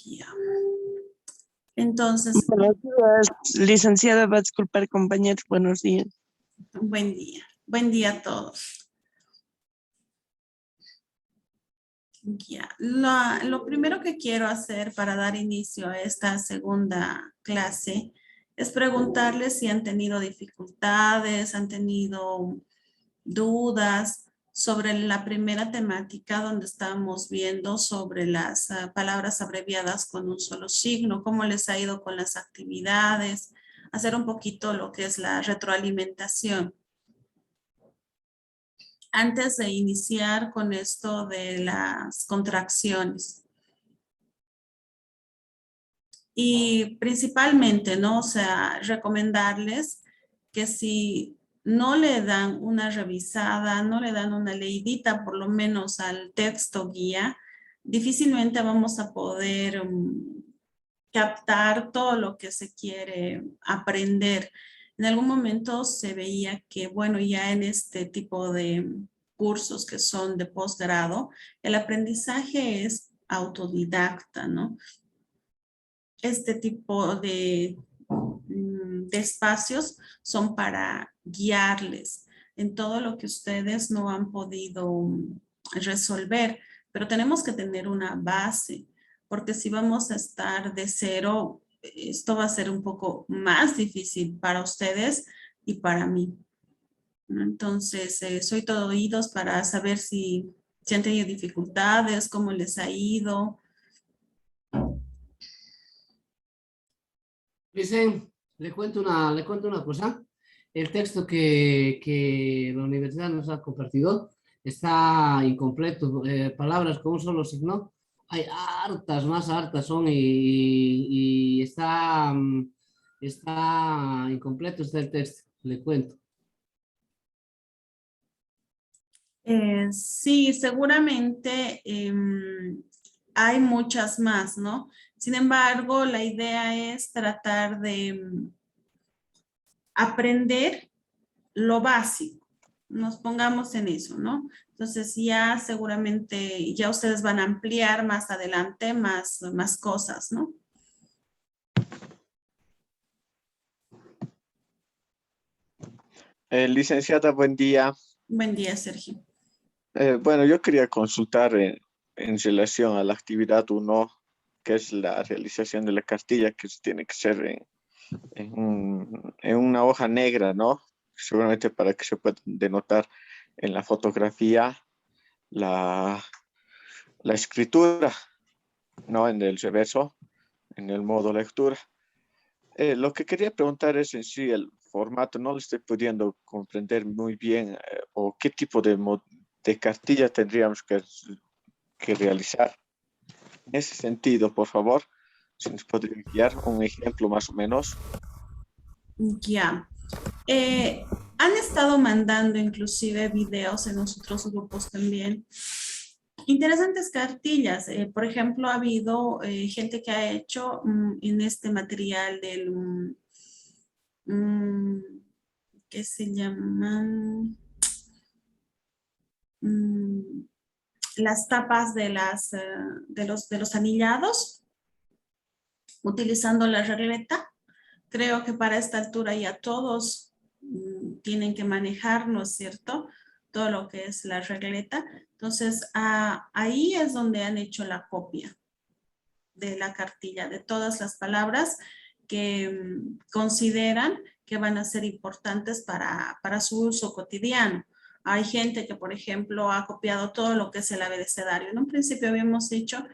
Ya. Entonces, Buenos días, licenciada, va a disculpar compañeros, buenos días. buen día. Buen día a todos. Ya. Lo primero que quiero hacer para dar inicio a esta segunda clase es preguntarles si han tenido dificultades, han tenido dudas sobre la primera temática donde estamos viendo sobre las palabras abreviadas con un solo signo, cómo les ha ido con las actividades, hacer un poquito lo que es la retroalimentación. Antes de iniciar con esto de las contracciones. Y principalmente, ¿no? O sea, recomendarles que si no le dan una revisada, no le dan una leidita por lo menos al texto guía, difícilmente vamos a poder captar todo lo que se quiere aprender. En algún momento se veía que, bueno, ya en este tipo de cursos que son de posgrado, el aprendizaje es autodidacta, ¿no? Este tipo de espacios son para guiarles en todo lo que ustedes no han podido resolver, pero tenemos que tener una base, porque si vamos a estar de cero, esto va a ser un poco más difícil para ustedes y para mí. Entonces, soy todo oídos para saber si han tenido dificultades, cómo les ha ido. Dicen, le cuento una cosa. El texto que la universidad nos ha compartido está incompleto. Palabras con un solo signo. Hay hartas, más hartas son y está, está incompleto está el texto. Le cuento. Sí, seguramente hay muchas más, ¿no? Sin embargo, la idea es tratar de aprender lo básico. Nos pongamos en eso, ¿no? Entonces ya seguramente ya ustedes van a ampliar más adelante más cosas, ¿no? Licenciada, buen día. Buen día, Sergio. Bueno, yo quería consultar en relación a la actividad 1, que es la realización de la cartilla, que tiene que ser en una hoja negra, ¿no? Seguramente para que se pueda denotar en la fotografía la escritura, ¿no? En el reverso, en el modo lectura. Lo que quería preguntar es en sí el formato, no lo estoy pudiendo comprender muy bien, o qué tipo de cartilla tendríamos que realizar. En ese sentido, por favor, si nos podría guiar un ejemplo más o menos. Ya. Han estado mandando inclusive videos en los otros grupos también. Interesantes cartillas. Por ejemplo, ha habido gente que ha hecho en este material del, ¿qué se llaman? Las tapas de de los anillados, utilizando la regleta. Creo que para esta altura ya todos tienen que manejar, ¿no es cierto? Todo lo que es la regleta. Entonces, ahí es donde han hecho la copia de la cartilla, de todas las palabras que consideran que van a ser importantes para su uso cotidiano. Hay gente que, por ejemplo, ha copiado todo lo que es el abecedario. En un principio habíamos dicho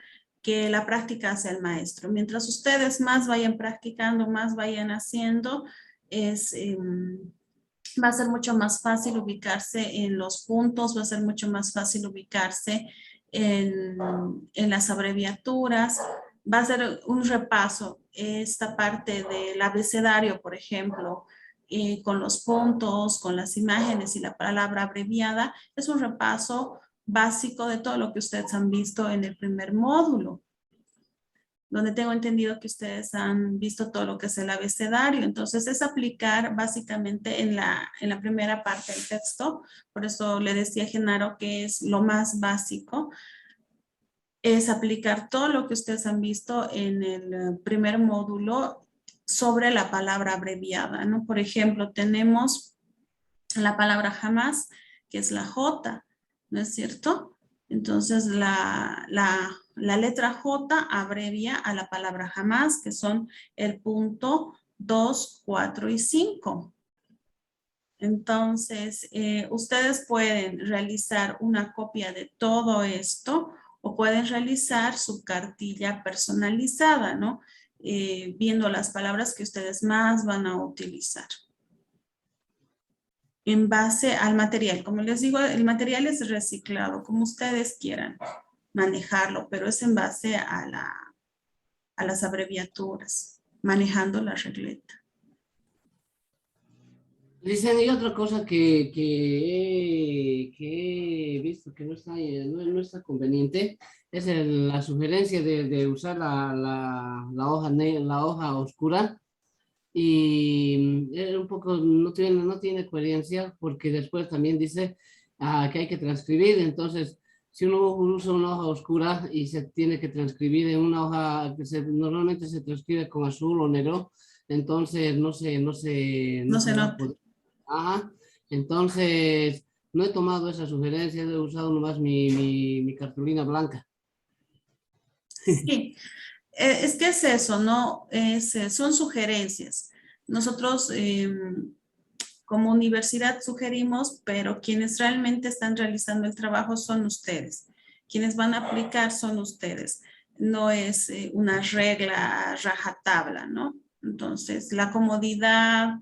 que la práctica hace el maestro. Mientras ustedes más vayan practicando, más vayan haciendo, va a ser mucho más fácil ubicarse en los puntos, va a ser mucho más fácil ubicarse en las abreviaturas, va a ser un repaso, esta parte del abecedario, por ejemplo, con los puntos, con las imágenes y la palabra abreviada, es un repaso básico de todo lo que ustedes han visto en el primer módulo, donde tengo entendido que ustedes han visto todo lo que es el abecedario. Entonces, es aplicar básicamente en la primera parte del texto. Por eso le decía a Genaro que es lo más básico. es aplicar todo lo que ustedes han visto en el primer módulo sobre la palabra abreviada, ¿no? Por ejemplo, tenemos la palabra jamás, que es la J, ¿no es cierto? Entonces, la letra J abrevia a la palabra jamás, que son el punto 2, 4 y 5. Entonces, ustedes pueden realizar una copia de todo esto o pueden realizar su cartilla personalizada, ¿no? Viendo las palabras que ustedes más van a utilizar. En base al material. Como les digo, el material es reciclado, como ustedes quieran manejarlo, pero es en base a las abreviaturas, manejando la regleta. Dicen, y otra cosa que he visto que no está conveniente es la sugerencia de usar la hoja, la hoja oscura y un poco no tiene coherencia porque después también dice que hay que transcribir. Entonces, si uno usa una hoja oscura y se tiene que transcribir en una hoja que normalmente se transcribe con azul o negro, entonces no se No se va a nota. poder. Ajá, entonces no he tomado esa sugerencia, he usado nomás mi cartulina blanca. Sí, es que es eso, ¿no? Son sugerencias. Nosotros como universidad sugerimos, pero quienes realmente están realizando el trabajo son ustedes. Quienes van a aplicar son ustedes. No es una regla rajatabla, ¿no? Entonces, la comodidad,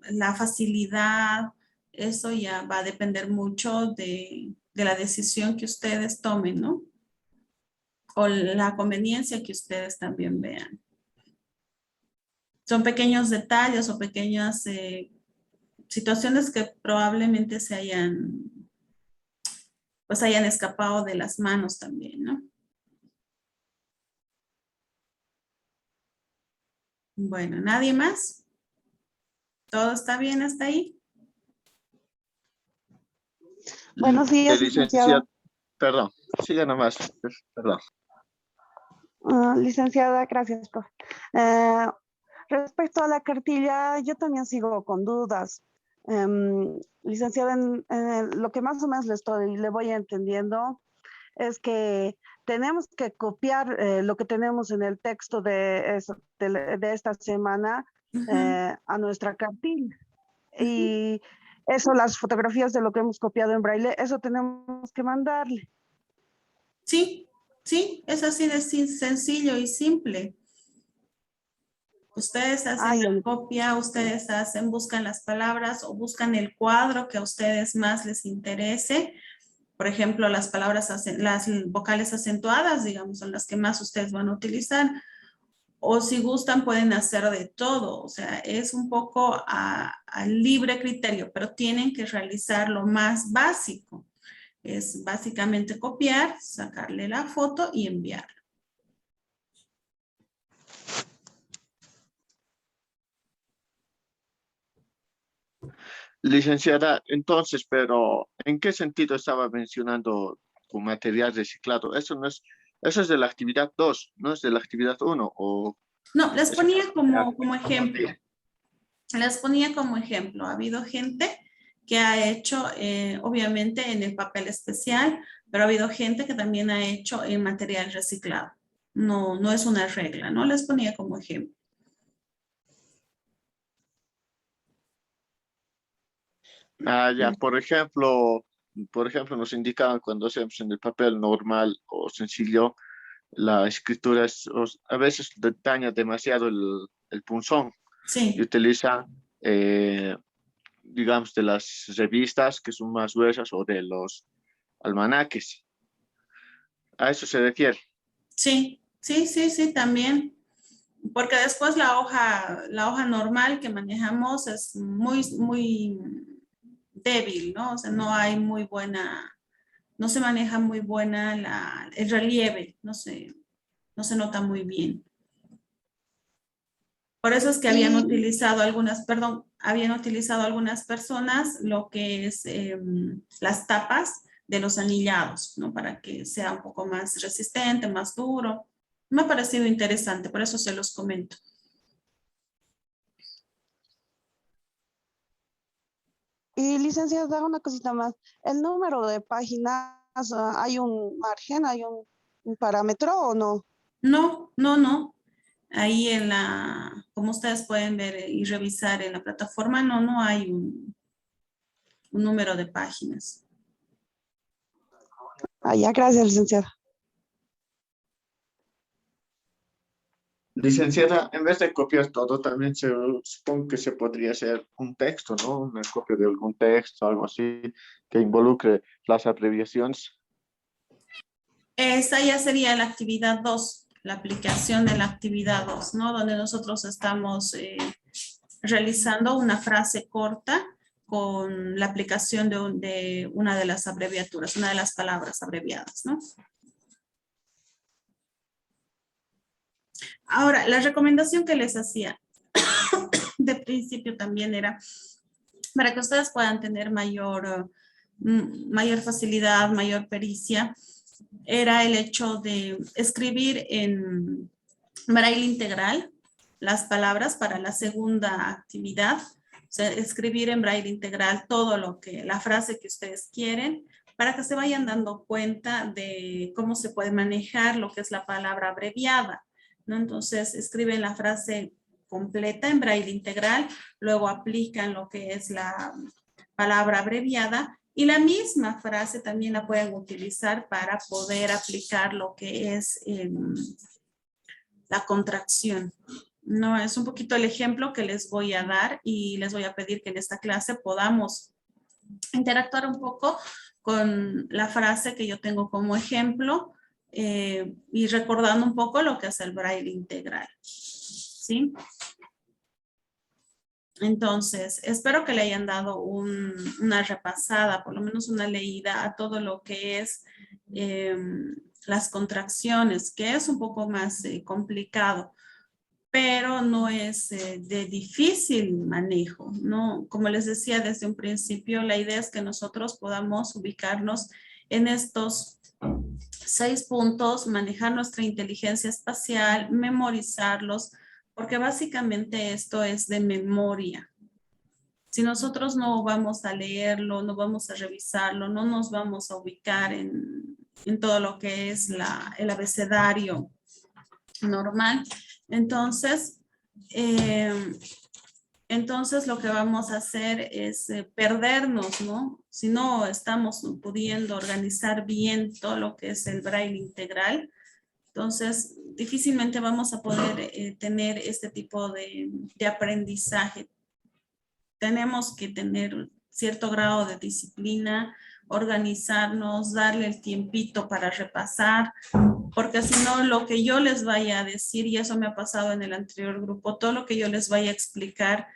la facilidad, eso ya va a depender mucho de la decisión que ustedes tomen, ¿no? O la conveniencia que ustedes también vean. Son pequeños detalles o pequeñas situaciones que probablemente pues hayan escapado de las manos también, ¿no? Bueno, ¿nadie más? ¿Todo está bien hasta ahí? Buenos días, licenciada. Perdón, siga nomás, perdón. Licenciada, gracias, profe. Respecto a la cartilla, yo también sigo con dudas. Licenciada, lo que más o menos le voy entendiendo es que tenemos que copiar lo que tenemos en el texto de esta semana a nuestra cartilla. Y eso, las fotografías de lo que hemos copiado en braille, eso tenemos que mandarle. Sí, sí, es así de sencillo y simple. Ustedes hacen la copia, ustedes buscan las palabras o buscan el cuadro que a ustedes más les interese. Por ejemplo, las vocales acentuadas, digamos, son las que más ustedes van a utilizar. O si gustan, pueden hacer de todo. O sea, es un poco a libre criterio, pero tienen que realizar lo más básico. Es básicamente copiar, sacarle la foto y enviarla. Licenciada, entonces, pero ¿en qué sentido estaba mencionando con material reciclado? Eso es de la actividad 2, no es de la actividad 1, o No, les es ponía como ejemplo. Les ponía como ejemplo. Ha habido gente que ha hecho, obviamente, en el papel especial, pero ha habido gente que también ha hecho en material reciclado. No, no es una regla, ¿no? Les ponía como ejemplo. ya, por ejemplo, nos indicaban cuando hacemos en el papel normal o sencillo, la escritura a veces daña demasiado el punzón y Sí, utiliza, digamos, de las revistas que son más gruesas o de los almanaques. A eso se refiere. sí, también. Porque después la hoja normal que manejamos es muy débil, ¿no? O sea, no se maneja muy buena el relieve, no se nota muy bien. Por eso es que habían utilizado algunas personas lo que es las tapas los anillados, ¿no? Para que sea un poco más resistente, más duro. Me ha parecido interesante, por eso se los comento. Y licenciada, una cosita más. El número de páginas, ¿hay un margen, hay un parámetro o no? No, no, no. Ahí como ustedes pueden ver y revisar en la plataforma, no hay un número de páginas. Ya, gracias, licenciada. Licenciada, en vez de copiar todo, también supongo que se podría hacer un texto, ¿no? Una copia de algún texto, algo así, que involucre las abreviaciones. Esa ya sería la actividad 2, la aplicación de la actividad 2, ¿no? Donde nosotros estamos realizando una frase corta con la aplicación de una de las abreviaturas, una de las palabras abreviadas, ¿no? Ahora, la recomendación que les hacía de principio también era para que ustedes puedan tener mayor facilidad, mayor pericia, era el hecho de escribir en braille integral las palabras para la segunda actividad. O sea, escribir en braille integral todo la frase que ustedes quieren, para que se vayan dando cuenta de cómo se puede manejar lo que es la palabra abreviada, ¿no? Entonces, escriben la frase completa en braille integral, luego aplican lo que es la palabra abreviada y la misma frase también la pueden utilizar para poder aplicar lo que es la contracción. No, es un poquito el ejemplo que les voy a dar y les voy a pedir que en esta clase podamos interactuar un poco con la frase que yo tengo como ejemplo y recordando un poco lo que es el braille integral. ¿Sí? Entonces, espero que le hayan dado una repasada, por lo menos una leída a todo lo que es las contracciones, que es un poco más complicado, pero no es de difícil manejo, ¿no? Como les decía desde un principio, la idea es que nosotros podamos ubicarnos en estos 6 puntos, manejar nuestra inteligencia espacial, memorizarlos, porque básicamente esto es de memoria. Si nosotros no vamos a leerlo, no vamos a revisarlo, no nos vamos a ubicar en todo lo que es el abecedario normal, entonces lo que vamos a hacer es perdernos, ¿no? Si no estamos pudiendo organizar bien todo lo que es el braille integral, entonces difícilmente vamos a poder tener este tipo de aprendizaje. Tenemos que tener cierto grado de disciplina, organizarnos, darle el tiempito para repasar, porque si no, lo que yo les vaya a decir, y eso me ha pasado en el anterior grupo, todo lo que yo les vaya a explicar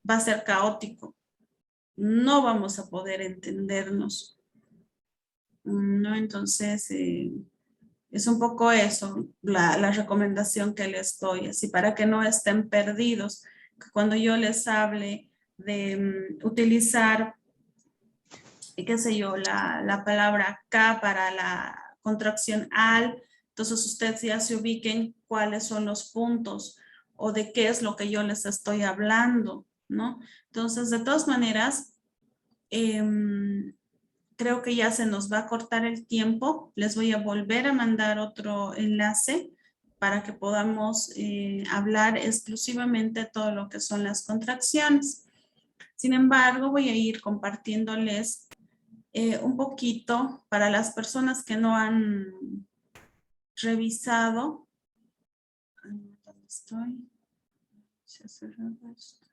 va a ser caótico. No vamos a poder entendernos, ¿no? Entonces, es un poco eso, la recomendación que les doy, así para que no estén perdidos. Cuando yo les hable de utilizar, qué sé yo, la palabra K para la contracción al, entonces ustedes ya se ubiquen cuáles son los puntos o de qué es lo que yo les estoy hablando, ¿no? Entonces, de todas maneras, creo que ya se nos va a cortar el tiempo. Les voy a volver a mandar otro enlace para que podamos hablar exclusivamente de todo lo que son las contracciones. Sin embargo, voy a ir compartiéndoles un poquito para las personas que no han revisado. ¿Dónde estoy? Se ha cerrado esto.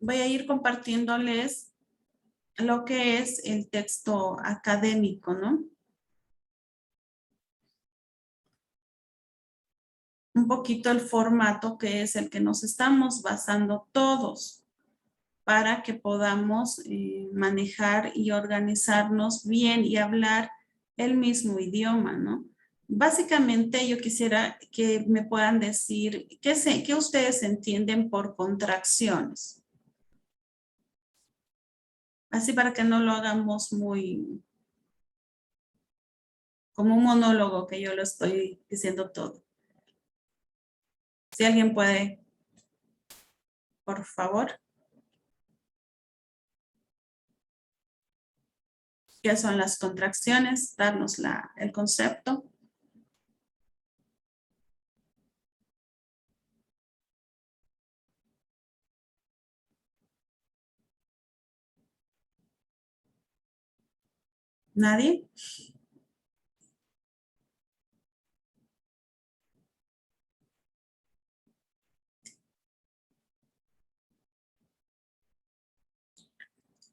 Voy a ir compartiéndoles lo que es el texto académico, ¿no? Un poquito el formato que es el que nos estamos basando todos para que podamos manejar y organizarnos bien y hablar el mismo idioma, ¿no? Básicamente yo quisiera que me puedan decir qué ustedes entienden por contracciones. Así para que no lo hagamos muy como un monólogo que yo lo estoy diciendo todo. Si alguien puede, por favor. ¿Qué son las contracciones? Darnos el concepto. ¿Nadie?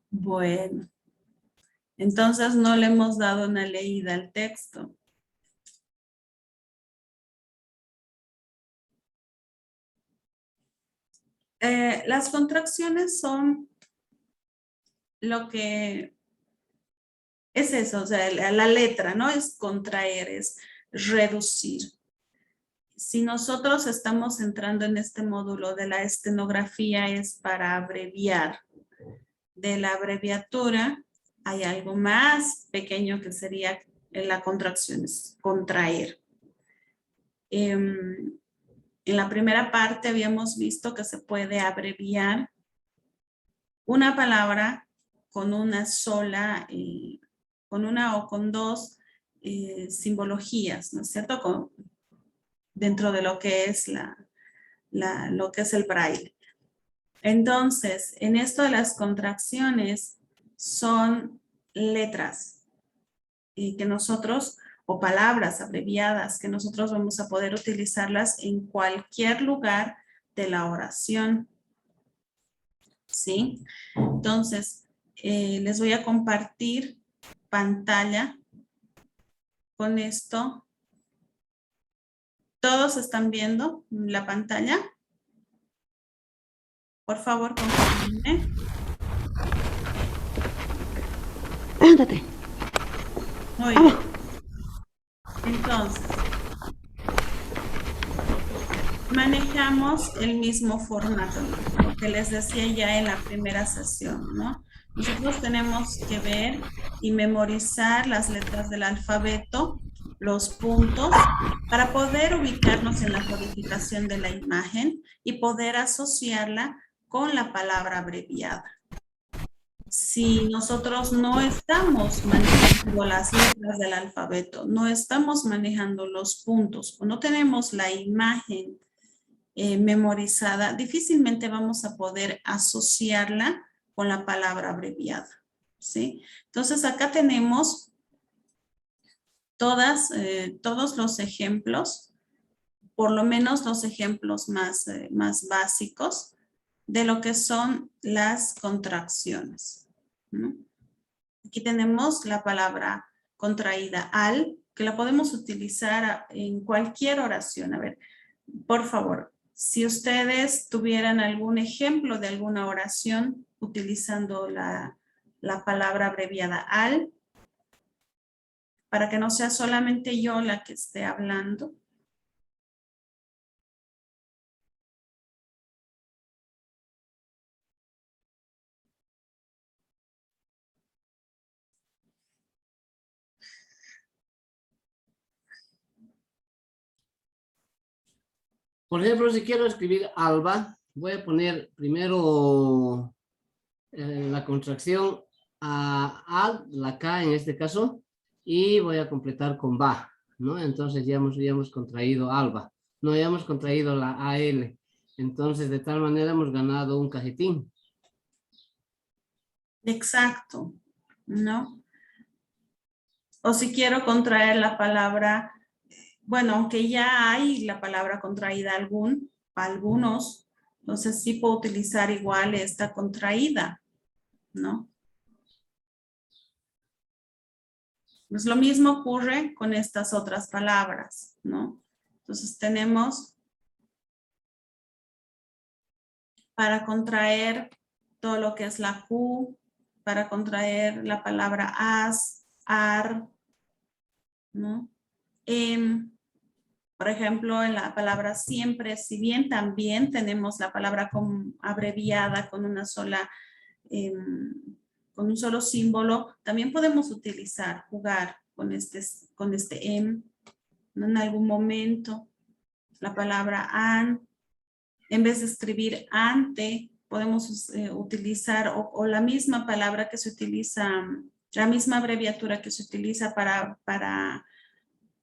Bueno, entonces no le hemos dado una leída al texto. Las contracciones son lo que es eso, o sea, la letra, ¿no? Es contraer, es reducir. Si nosotros estamos entrando en este módulo de la estenografía es para abreviar. De la abreviatura hay algo más pequeño que sería la contracción, es contraer. En la primera parte habíamos visto que se puede abreviar una palabra con una sola, con una o con dos simbologías, ¿no es cierto? Dentro de lo que es lo que es el braille. Entonces, en esto de las contracciones son letras que nosotros, o palabras abreviadas, que nosotros vamos a poder utilizarlas en cualquier lugar de la oración. ¿Sí? Entonces, les voy a compartir pantalla con esto. ¿Todos están viendo la pantalla? Por favor, confírmenme. Ándate. Muy bien. Entonces, manejamos el mismo formato, ¿no? Lo que les decía ya en la primera sesión, ¿no? Nosotros tenemos que ver y memorizar las letras del alfabeto, los puntos, para poder ubicarnos en la codificación de la imagen y poder asociarla con la palabra abreviada. Si nosotros no estamos manejando las letras del alfabeto, no estamos manejando los puntos o no tenemos la imagen memorizada, difícilmente vamos a poder asociarla con la palabra abreviada, ¿sí? Entonces acá tenemos todos los ejemplos, por lo menos los ejemplos más básicos de lo que son las contracciones, ¿no? Aquí tenemos la palabra contraída al, que la podemos utilizar en cualquier oración. A ver, por favor, si ustedes tuvieran algún ejemplo de alguna oración utilizando la palabra abreviada al, para que no sea solamente yo la que esté hablando. Por ejemplo, si quiero escribir alba, voy a poner primero la contracción a al, la K en este caso, y voy a completar con ba, ¿no? Entonces ya hemos contraído alba, no, ya hemos contraído la AL. Entonces, de tal manera hemos ganado un cajetín. Exacto, ¿no? O si quiero contraer la palabra, bueno, aunque ya hay la palabra contraída algunos, entonces sí puedo utilizar igual esta contraída, ¿no? Pues lo mismo ocurre con estas otras palabras, ¿no? Entonces tenemos para contraer todo lo que es la Q, para contraer la palabra as, ar, ¿no? Por ejemplo, en la palabra siempre, si bien también tenemos la palabra abreviada con una sola con un solo símbolo, también podemos utilizar, jugar con este em, ¿no? En algún momento, la palabra an, en vez de escribir ante, podemos utilizar o la misma palabra que se utiliza, la misma abreviatura que se utiliza para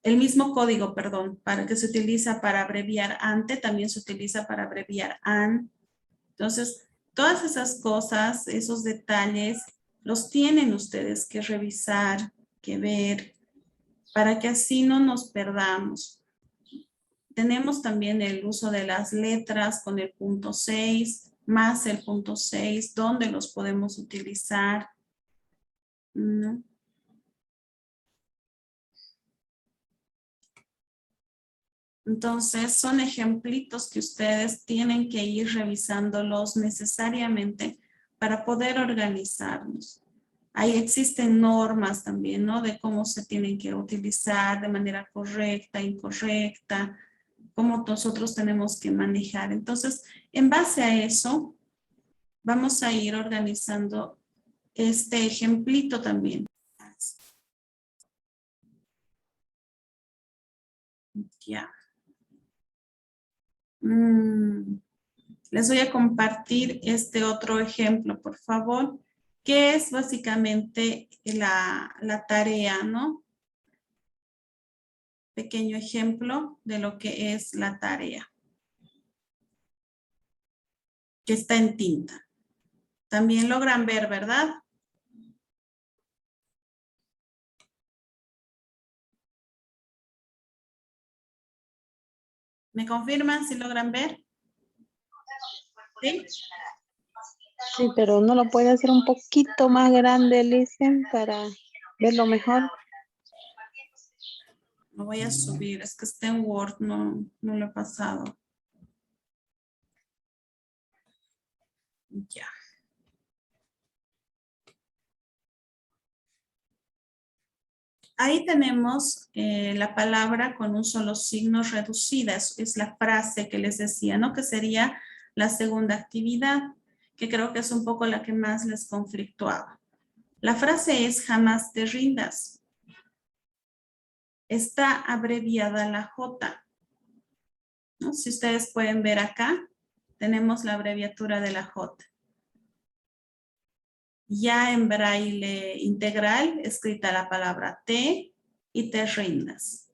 el mismo código, perdón, para que se utiliza para abreviar ante, también se utiliza para abreviar an. Entonces, todas esas cosas, esos detalles, los tienen ustedes que revisar, que ver, para que así no nos perdamos. Tenemos también el uso de las letras con el punto 6, más el punto 6, ¿dónde los podemos utilizar? ¿No? Entonces, son ejemplitos que ustedes tienen que ir revisándolos necesariamente para poder organizarnos. Ahí existen normas también, ¿no? De cómo se tienen que utilizar de manera correcta, incorrecta, cómo nosotros tenemos que manejar. Entonces, en base a eso, vamos a ir organizando este ejemplito también. Ya. Les voy a compartir este otro ejemplo, por favor, que es básicamente la tarea, ¿no? Pequeño ejemplo de lo que es la tarea, que está en tinta. También logran ver, ¿verdad? ¿Me confirman si logran ver? ¿Sí? Sí, pero no lo puede hacer un poquito más grande, Licen, para verlo mejor. Lo voy a subir, es que está en Word, no lo he pasado. Ya. Ahí tenemos la palabra con un solo signo reducida, es la frase que les decía, ¿no? Que sería la segunda actividad, que creo que es un poco la que más les conflictuaba. La frase es jamás te rindas. Está abreviada la J, ¿no? Si ustedes pueden ver acá, tenemos la abreviatura de la J. Ya en braille integral, escrita la palabra te y te rindas.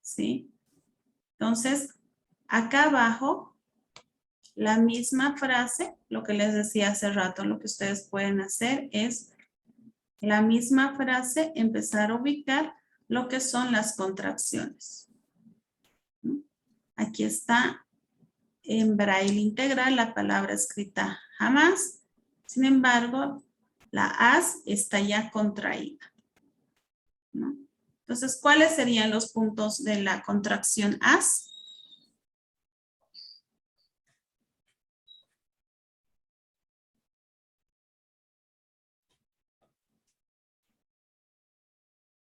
¿Sí? Entonces, acá abajo, la misma frase, lo que les decía hace rato, lo que ustedes pueden hacer es la misma frase, empezar a ubicar lo que son las contracciones. Aquí está en braille integral la palabra escrita jamás. Sin embargo, la as está ya contraída, ¿no? Entonces, ¿cuáles serían los puntos de la contracción as?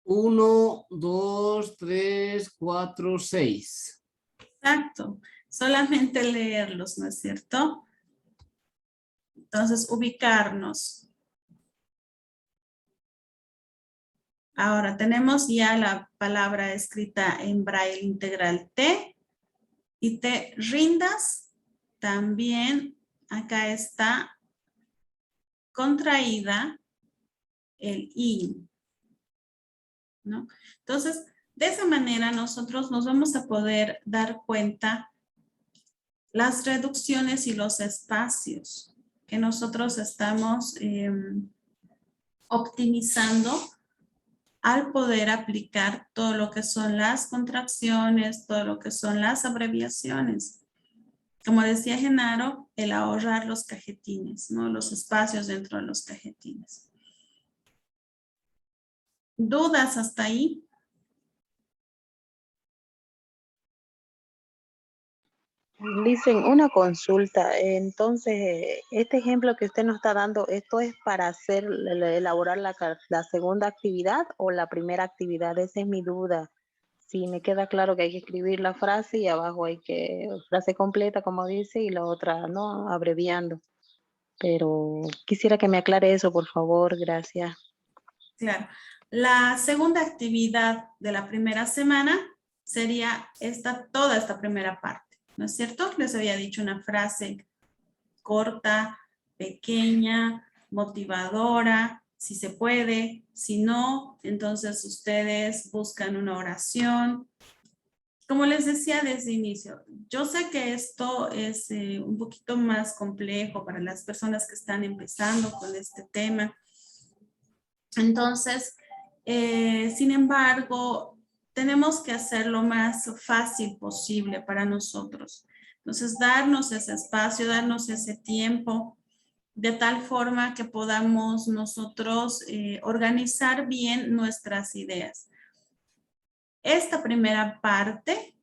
Uno, dos, tres, cuatro, seis. Exacto. Solamente leerlos, ¿no es cierto? Entonces, ubicarnos. Ahora tenemos ya la palabra escrita en braille integral te y te rindas. También acá está contraída el in, ¿no? Entonces, de esa manera nosotros nos vamos a poder dar cuenta las reducciones y los espacios que nosotros estamos optimizando al poder aplicar todo lo que son las contracciones, todo lo que son las abreviaciones. Como decía Genaro, el ahorrar los cajetines, ¿no? Los espacios dentro de los cajetines. ¿Dudas hasta ahí? Licen, una consulta. Entonces, este ejemplo que usted nos está dando, ¿esto es para hacer, elaborar la segunda actividad o la primera actividad? Esa es mi duda. Sí, me queda claro que hay que escribir la frase y abajo hay que, frase completa, como dice, y la otra, ¿no? Abreviando. pero quisiera que me aclare eso, por favor, gracias. Claro. La segunda actividad de la primera semana sería toda esta primera parte, ¿no es cierto? Les había dicho una frase corta, pequeña, motivadora, si se puede, si no, entonces ustedes buscan una oración. Como les decía desde el inicio, yo sé que esto es un poquito más complejo para las personas que están empezando con este tema. Entonces, sin embargo, tenemos que hacer lo más fácil posible para nosotros. Entonces, darnos ese espacio, darnos ese tiempo, de tal forma que podamos nosotros organizar bien nuestras ideas. Esta primera parte,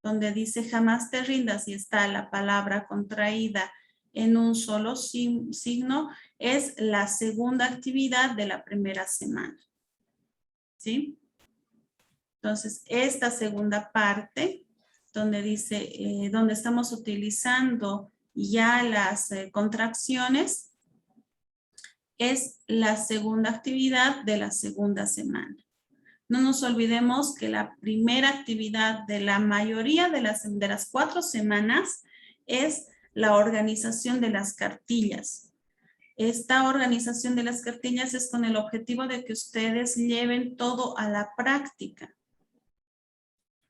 donde dice jamás te rindas y está la palabra contraída en un solo signo, es la segunda actividad de la primera semana. ¿Sí? Entonces, esta segunda parte, donde dice, donde estamos utilizando ya las contracciones, es la segunda actividad de la segunda semana. No nos olvidemos que la primera actividad de la mayoría de las 4 semanas es la organización de las cartillas. Esta organización de las cartillas es con el objetivo de que ustedes lleven todo a la práctica.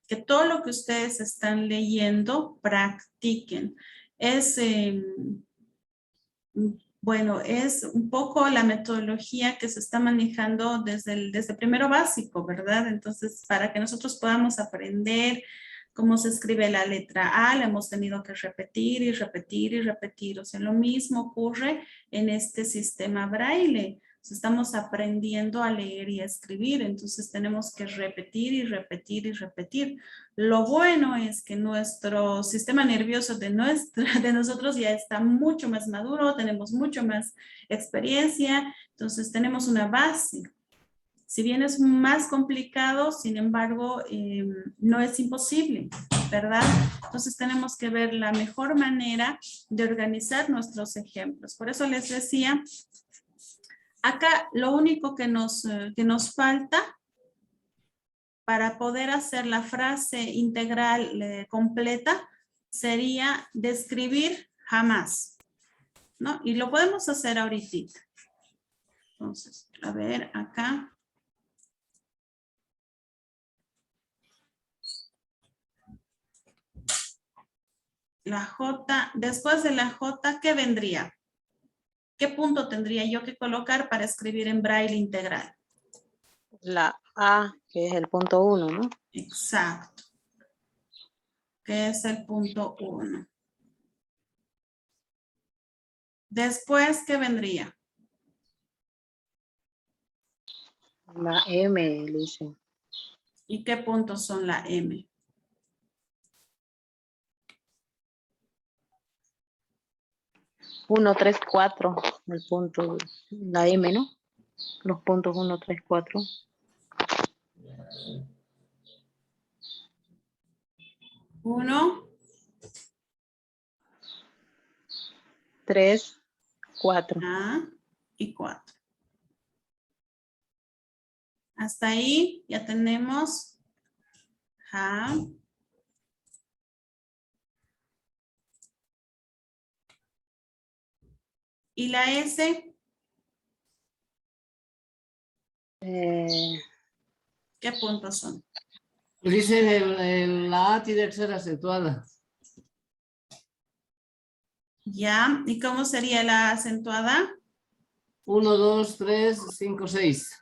Que todo lo que ustedes están leyendo, practiquen. Bueno, es un poco la metodología que se está manejando desde primero básico, ¿verdad? Entonces, para que nosotros podamos aprender cómo se escribe la letra A, la hemos tenido que repetir y repetir y repetir. O sea, lo mismo ocurre en este sistema braille. O sea, estamos aprendiendo a leer y a escribir, entonces tenemos que repetir y repetir y repetir. Lo bueno es que nuestro sistema nervioso de nosotros ya está mucho más maduro, tenemos mucho más experiencia, entonces tenemos una base. Si bien es más complicado, sin embargo, no es imposible, ¿verdad? Entonces tenemos que ver la mejor manera de organizar nuestros ejemplos. Por eso les decía, acá lo único que nos falta para poder hacer la frase integral completa sería describir jamás, ¿no? Y lo podemos hacer ahorita. Entonces, a ver, acá. La J, después de la J, ¿qué vendría? ¿Qué punto tendría yo que colocar para escribir en braille integral? La A, que es el punto 1, ¿no? Exacto. Que es el punto 1. Después, ¿qué vendría? La M, dice. ¿Y qué puntos son la M? Uno, 3, 4, el punto, la M, ¿no? Los puntos 1, 3, 4. 1, 3, 4. y 4. Hasta ahí ya tenemos ja. ¿Y la S? ¿Qué puntos son? Dicen la A tiene que ser acentuada. Ya. ¿Y cómo sería la acentuada? 1, 2, 3, 5, 6.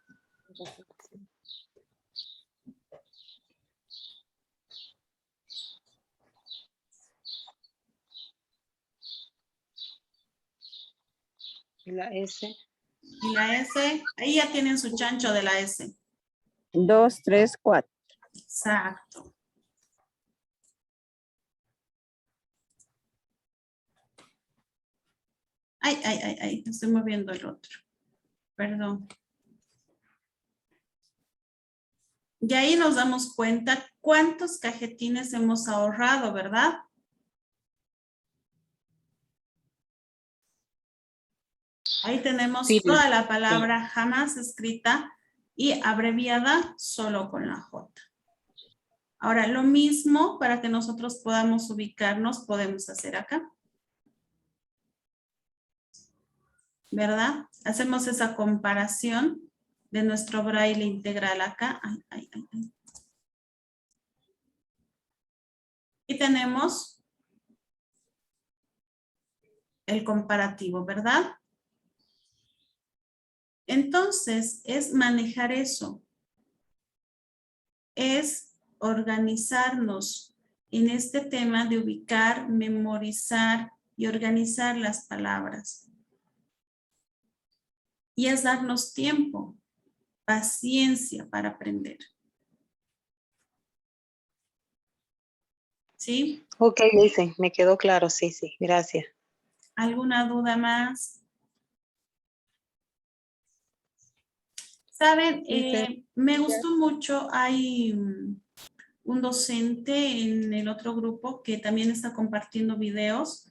Y la S. ¿Y la S? Ahí ya tienen su chancho de la S. 2, 3, 4. Exacto. Ay, estoy moviendo el otro. Perdón. Y ahí nos damos cuenta cuántos cajetines hemos ahorrado, ¿verdad? Ahí tenemos Sí, toda la palabra jamás escrita y abreviada solo con la J. Ahora, lo mismo para que nosotros podamos ubicarnos, podemos hacer acá. ¿Verdad? Hacemos esa comparación de nuestro braille integral acá. Ay, ay, ay, ay. Y tenemos el comparativo, ¿verdad? Entonces, es manejar eso. Es organizarnos en este tema de ubicar, memorizar y organizar las palabras. Y es darnos tiempo, paciencia para aprender. ¿Sí? Ok, Listen, me quedó claro, sí, sí, gracias. ¿Alguna duda más? Saben, me gustó mucho, hay un docente en el otro grupo que también está compartiendo videos.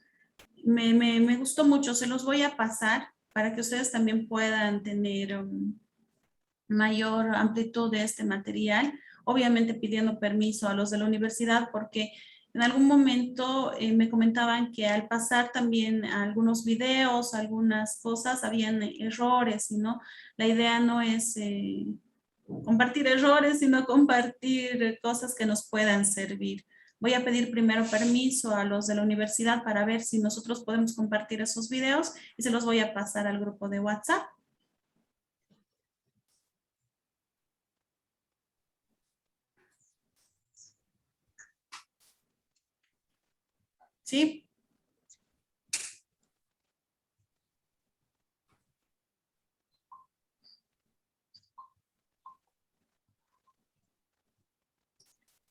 Me gustó mucho, se los voy a pasar para que ustedes también puedan tener mayor amplitud de este material, obviamente pidiendo permiso a los de la universidad porque en algún momento me comentaban que al pasar también algunos videos, algunas cosas, habían errores, ¿no? La idea no es compartir errores, sino compartir cosas que nos puedan servir. Voy a pedir primero permiso a los de la universidad para ver si nosotros podemos compartir esos videos y se los voy a pasar al grupo de WhatsApp. ¿Sí?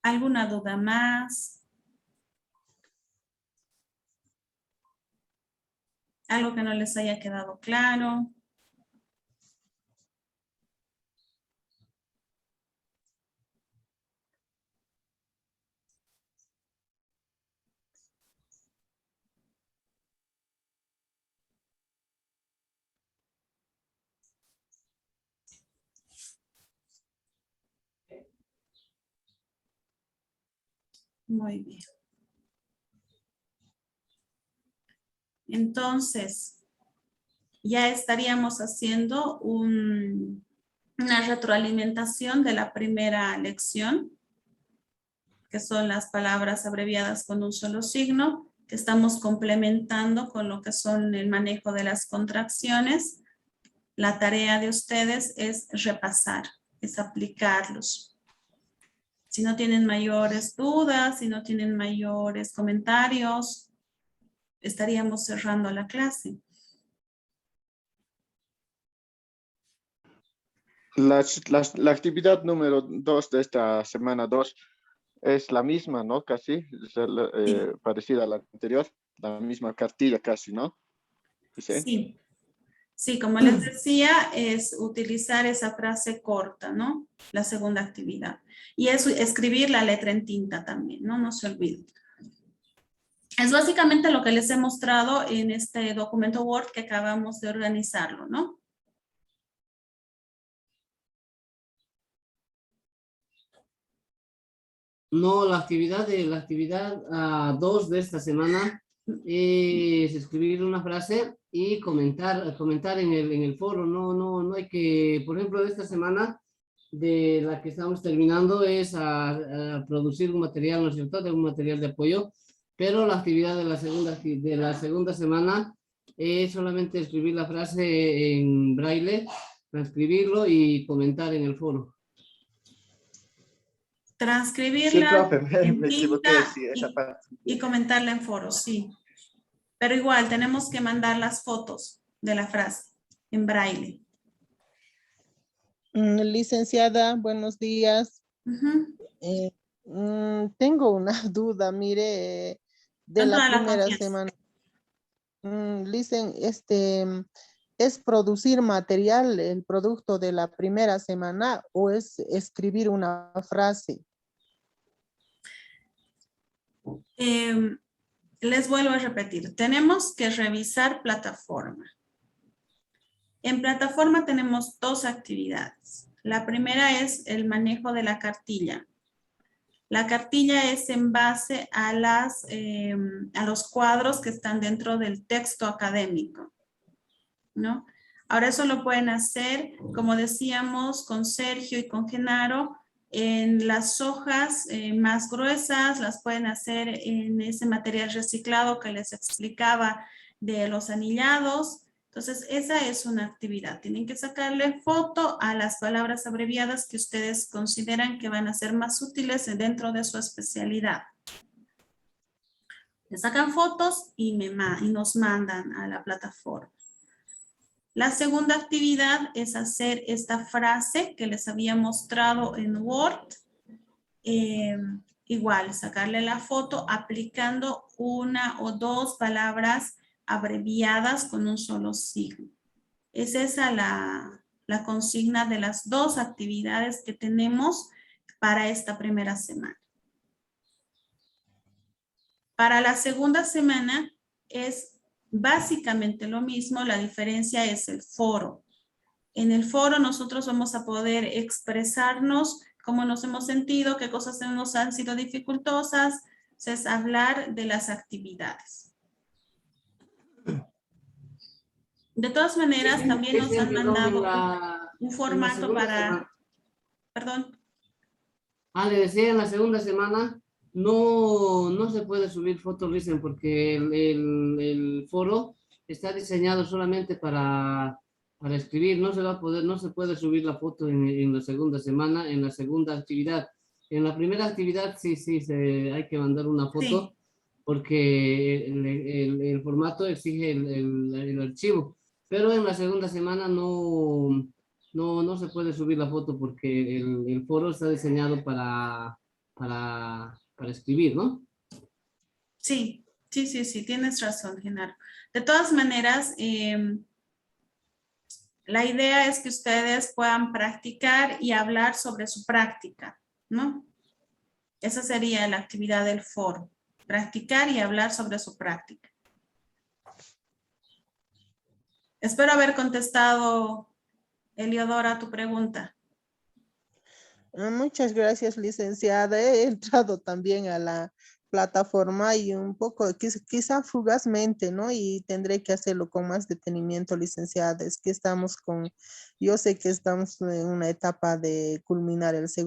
¿Alguna duda más? ¿Algo que no les haya quedado claro? Muy bien. Entonces, ya estaríamos haciendo una retroalimentación de la primera lección, que son las palabras abreviadas con un solo signo, que estamos complementando con lo que son el manejo de las contracciones. La tarea de ustedes es repasar, es aplicarlos. Si no tienen mayores dudas, si no tienen mayores comentarios, estaríamos cerrando la clase. La actividad número 2 de esta semana 2 es la misma, ¿no? Casi, parecida a la anterior, la misma cartilla casi, ¿no? Sí. Sí, como les decía, es utilizar esa frase corta, ¿no? La segunda actividad. Y es escribir la letra en tinta también, ¿no? No se olviden. Es básicamente lo que les he mostrado en este documento Word que acabamos de organizarlo, ¿no? No, la actividad 2 de esta semana es escribir una frase y comentar en el foro. No hay que, por ejemplo, de esta semana de la que estamos terminando es a producir un material, ¿no es cierto?, de un material de apoyo, pero la actividad de la segunda semana es solamente escribir la frase en braille, transcribirlo y comentar en el foro. Transcribirla Sí, profe, en me equivoqué, tinta sí, esa parte. y comentarla en foro, sí. Pero igual tenemos que mandar las fotos de la frase en braille. Licenciada, buenos días. Ujú. Tengo una duda, mire, de Con la toda la primera confianza. semana. ¿Es producir material, el producto de la primera semana, o es escribir una frase? Les vuelvo a repetir, tenemos que revisar plataforma. En plataforma tenemos dos actividades. La primera es el manejo de la cartilla. La cartilla es en base a los cuadros que están dentro del texto académico, ¿no? Ahora eso lo pueden hacer, como decíamos, con Sergio y con Genaro, en las hojas más gruesas, las pueden hacer en ese material reciclado que les explicaba de los anillados. Entonces, esa es una actividad. Tienen que sacarle foto a las palabras abreviadas que ustedes consideran que van a ser más útiles dentro de su especialidad. Le sacan fotos y nos mandan a la plataforma. La segunda actividad es hacer esta frase que les había mostrado en Word. Igual, sacarle la foto aplicando una o dos palabras abreviadas con un solo signo. Es esa la consigna de las dos actividades que tenemos para esta primera semana. Para la segunda semana es básicamente lo mismo, la diferencia es el foro. En el foro nosotros vamos a poder expresarnos cómo nos hemos sentido, qué cosas nos han sido dificultosas, es hablar de las actividades. De todas maneras, también nos han mandado un formato para... Perdón. Le decía, en la segunda semana no se puede subir fotos, dicen, porque el foro está diseñado solamente para escribir. No se puede subir la foto en la segunda semana, en la segunda actividad. En la primera actividad sí hay que mandar una foto, sí, porque el formato exige el archivo. Pero en la segunda semana no se puede subir la foto porque el foro está diseñado para escribir, ¿no? Sí, tienes razón, Genaro. De todas maneras, la idea es que ustedes puedan practicar y hablar sobre su práctica, ¿no? Esa sería la actividad del foro, practicar y hablar sobre su práctica. Espero haber contestado, Eliodora, a tu pregunta. Muchas gracias, licenciada. He entrado también a la plataforma y un poco, quizá fugazmente, ¿no? Y tendré que hacerlo con más detenimiento, licenciada. Es que yo sé que estamos en una etapa de culminar el segundo